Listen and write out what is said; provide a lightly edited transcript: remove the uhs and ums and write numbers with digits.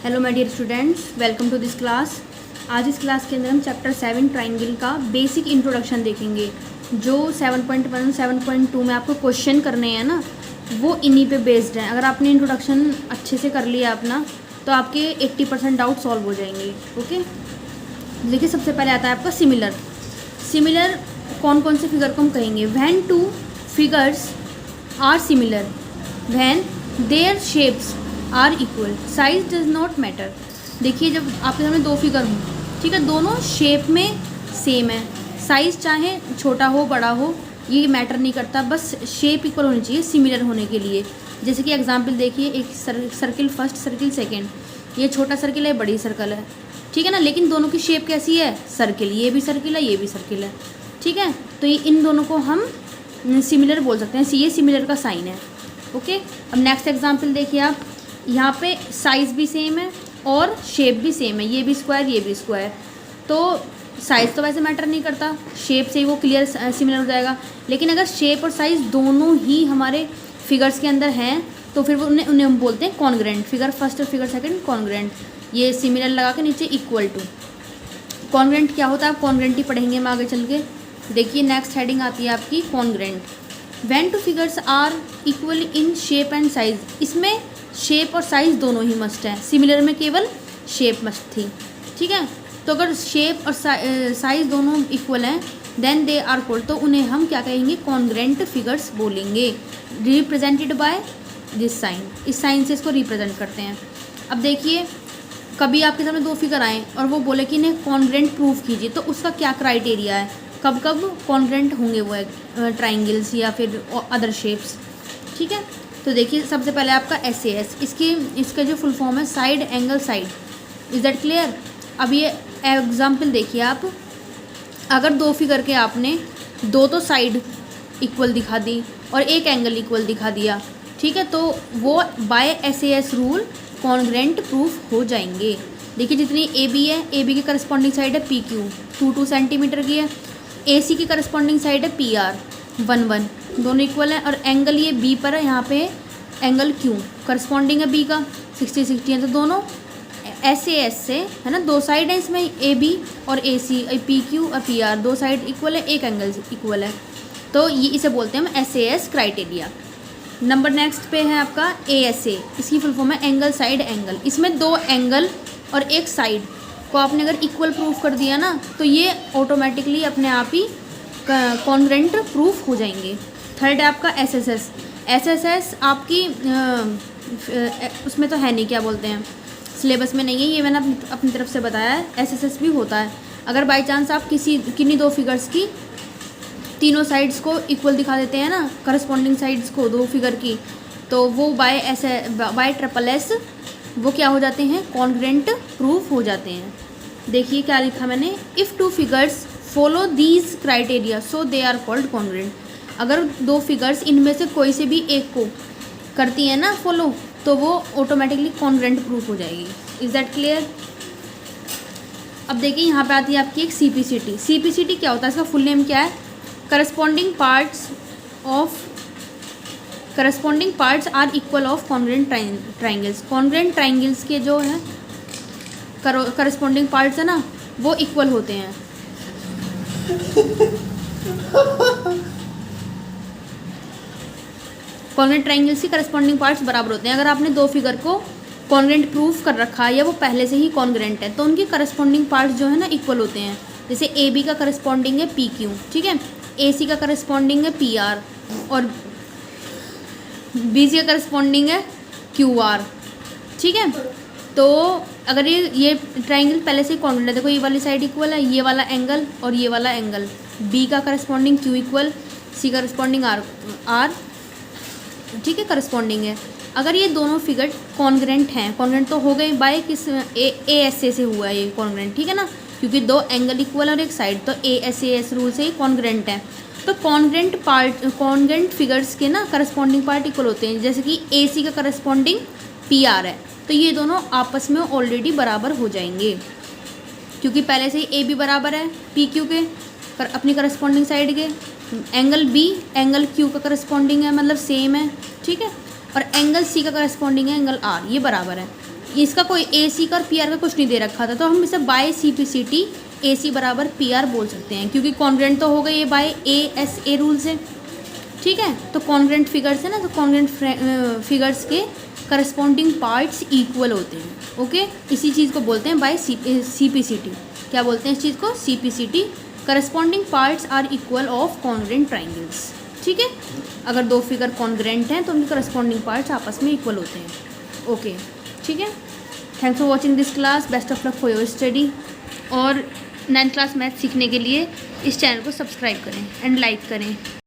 Hello my dear students, welcome to this class. आज इस class के अंदर हम चैप्टर 7 ट्राइंगल का बेसिक इंट्रोडक्शन देखेंगे। जो 7.1 7.2 में आपको क्वेश्चन करने हैं ना, वो इन्हीं पे बेस्ड हैं। अगर आपने इंट्रोडक्शन अच्छे से कर लिया अपना, तो आपके 80% डाउट सॉल्व हो जाएंगे। ओके, देखिए सबसे पहले आता है आपका सिमिलर। सिमिलर कौन कौन से फिगर को हम कहेंगे? When two figures are similar, when their shapes are equal, size does not matter. देखिए जब आपके सामने दो फिगर हों, ठीक है, दोनों शेप में सेम है, साइज़ चाहे छोटा हो बड़ा हो ये मैटर नहीं करता, बस शेप इक्वल होनी चाहिए सिमिलर होने के लिए। जैसे कि एग्जांपल देखिए, एक सर्किल फर्स्ट, सर्किल सेकंड, ये छोटा सर्किल है, बड़ी सर्कल है, ठीक है ना, लेकिन दोनों की शेप कैसी है? सर्किल, ये भी सर्किल है, ये भी सर्किल है, ठीक है। तो ये इन दोनों को हम सिमिलर बोल सकते हैं, ये सिमिलर का साइन है। ओके, अब नेक्स्ट एग्जाम्पल देखिए आप, यहाँ पे साइज़ भी सेम है और शेप भी सेम है, ये भी स्क्वायर ये भी स्क्वायर। तो साइज़ तो वैसे मैटर नहीं करता, शेप से ही वो क्लियर सिमिलर हो जाएगा। लेकिन अगर शेप और साइज़ दोनों ही हमारे फिगर्स के अंदर हैं तो फिर उन्हें हम बोलते हैं कॉन्ग्रेंट। फिगर फर्स्ट और फिगर सेकंड कॉन्ग्रेंट, ये सिमिलर लगा के नीचे इक्वल टू। कॉन्ग्रेंट क्या होता है आप कॉन्ग्रेंट ही पढ़ेंगे हम आगे चल के। देखिए नेक्स्ट हेडिंग आती है आपकी congruent. When two figures are equal in shape and size, इसमें शेप और साइज़ दोनों ही मस्ट है, सिमिलर में केवल शेप मस्ट थी, ठीक है। तो अगर शेप और साइज़ दोनों इक्वल हैं देन दे आर कॉल्ड, तो उन्हें हम क्या कहेंगे? कॉन्ग्रेंट फिगर्स बोलेंगे, रिप्रेजेंटेड बाय दिस साइन। इस साइन से इसको रिप्रेजेंट करते हैं। अब देखिए कभी आपके सामने दो फिगर आए और वो बोले कि इन्हें कॉन्ग्रेंट प्रूफ कीजिए, तो उसका क्या क्राइटेरिया है, कब कब कॉन्ग्रेंट होंगे वो ट्राइंगल्स या फिर अदर शेप्स, ठीक है। तो देखिए सबसे पहले आपका SAS, इसका जो फुल फॉर्म है side angle side. Is that clear? अब ये एग्जाम्पल देखिए आप, अगर दो फिगर के आपने दो तो साइड इक्वल दिखा दी और एक एंगल इक्वल दिखा दिया, ठीक है, तो वो by SAS rule congruent proof हो जाएंगे। देखिए जितनी AB है, AB की करस्पॉन्डिंग साइड है PQ 2 सेंटीमीटर की है, AC की करस्पॉन्डिंग साइड है PR 1 दोनों इक्वल हैं, और एंगल ये B पर है, यहाँ पे एंगल Q करस्पॉन्डिंग है B का 60 है। तो दोनों SAS से है ना, दो साइड है इसमें AB और AC, PQ और PR दो साइड इक्वल है, एक एंगल इक्वल है, तो ये इसे बोलते हैं हम SAS क्राइटेरिया। नंबर नेक्स्ट पे है आपका ASA, इसकी फुल फॉर्म है एंगल साइड एंगल। इसमें दो एंगल और एक साइड को आपने अगर इक्वल प्रूफ कर दिया ना, तो ये ऑटोमेटिकली अपने आप ही कॉन्ग्रेंट प्रूफ हो जाएंगे। थर्ड है आपका SSS आपकी उसमें तो है नहीं, क्या बोलते हैं, सिलेबस में नहीं है, ये मैंने अपनी तरफ से बताया है। SSS भी होता है अगर बाई चांस आप किन्हीं दो फिगर्स की तीनों साइड्स को इक्वल दिखा देते हैं ना, करस्पॉन्डिंग साइड्स को दो फिगर की, तो वो बाय SSS वो क्या हो जाते हैं? कॉन्ग्रेंट प्रूफ हो जाते हैं। देखिए क्या लिखा मैंने, if two figures follow these criteria so they are called congruent. अगर दो फिगर्स इनमें से कोई से भी एक को करती है ना फॉलो, तो वो ऑटोमेटिकली कॉन्ग्रेंट प्रूफ हो जाएगी। Is that clear? अब देखिए यहाँ पे आती है आपकी एक CPCT। CPCT क्या होता है, इसका फुल नेम क्या है? Corresponding parts are equal of congruent triangles. Congruent triangles के जो है करस्पॉन्डिंग पार्ट्स है ना, वो इक्वल होते हैं। कॉन्ग्रेंट ट्राइंगल्स के करस्पॉन्डिंग पार्ट्स बराबर होते हैं। अगर आपने दो फिगर को कॉन्ग्रेंट प्रूफ कर रखा है या वो पहले से ही कॉन्ग्रेंट है, तो उनके करस्पॉन्डिंग पार्ट्स जो है ना इक्वल होते हैं। जैसे AB का करस्पॉन्डिंग है PQ, ठीक है, AC का करस्पॉन्डिंग है PR और BC का करस्पॉन्डिंग है QR, ठीक है। तो अगर ये ट्राइंगल पहले से ही कॉन्ग्रेंट है, देखो ये वाली साइड इक्वल है, ये वाला एंगल और ये वाला एंगल, B का corresponding Q equal, C corresponding R, ठीक है, करस्पॉन्डिंग है। अगर ये दोनों फिगर कॉन्ग्रेंट हैं, कॉन्ग्रेंट तो हो गए बाय किस ASA से हुआ है ये कॉन्ग्रेंट, ठीक है ना, क्योंकि दो एंगल इक्वल और एक साइड, तो ASAS रूल से ही कॉन्ग्रेंट है। तो कॉन्ग्रेंट फिगर्स के ना करस्पॉन्डिंग पार्ट इक्वल होते हैं। जैसे कि AC का करस्पॉन्डिंग PR है, तो ये दोनों आपस में ऑलरेडी बराबर हो जाएंगे, क्योंकि पहले से ही AB बराबर है PQ के अपनी करस्पॉन्डिंग साइड के, एंगल B एंगल Q का करस्पॉन्डिंग है, मतलब सेम है, ठीक है, और एंगल C का करस्पॉन्डिंग है एंगल R, ये बराबर है। इसका कोई ए सी का और पी आर का कुछ नहीं दे रखा था, तो हम इसे by C P C T A C बराबर पी आर बोल सकते हैं, क्योंकि कॉन्ग्रेंट तो हो गई ये by A S A rule से, ठीक है। तो कॉन्ग्रेंट फिगर्स है ना, तो कॉन्ग्रेंट फिगर्स के करस्पॉन्डिंग पार्ट्स इक्वल होते हैं, ओके। इसी चीज़ को बोलते हैं by C P C T. क्या बोलते हैं इस चीज़ को? C P C T. Corresponding parts are equal of congruent triangles, ठीक है। अगर दो फिगर कॉन्ग्रेंट हैं तो उनके करस्पॉन्डिंग पार्ट्स आपस में इक्वल होते हैं, ओके, ठीक है। Thanks for watching this class, best of luck for your study. और 9th क्लास मैथ सीखने के लिए इस चैनल को सब्सक्राइब करें एंड लाइक करें।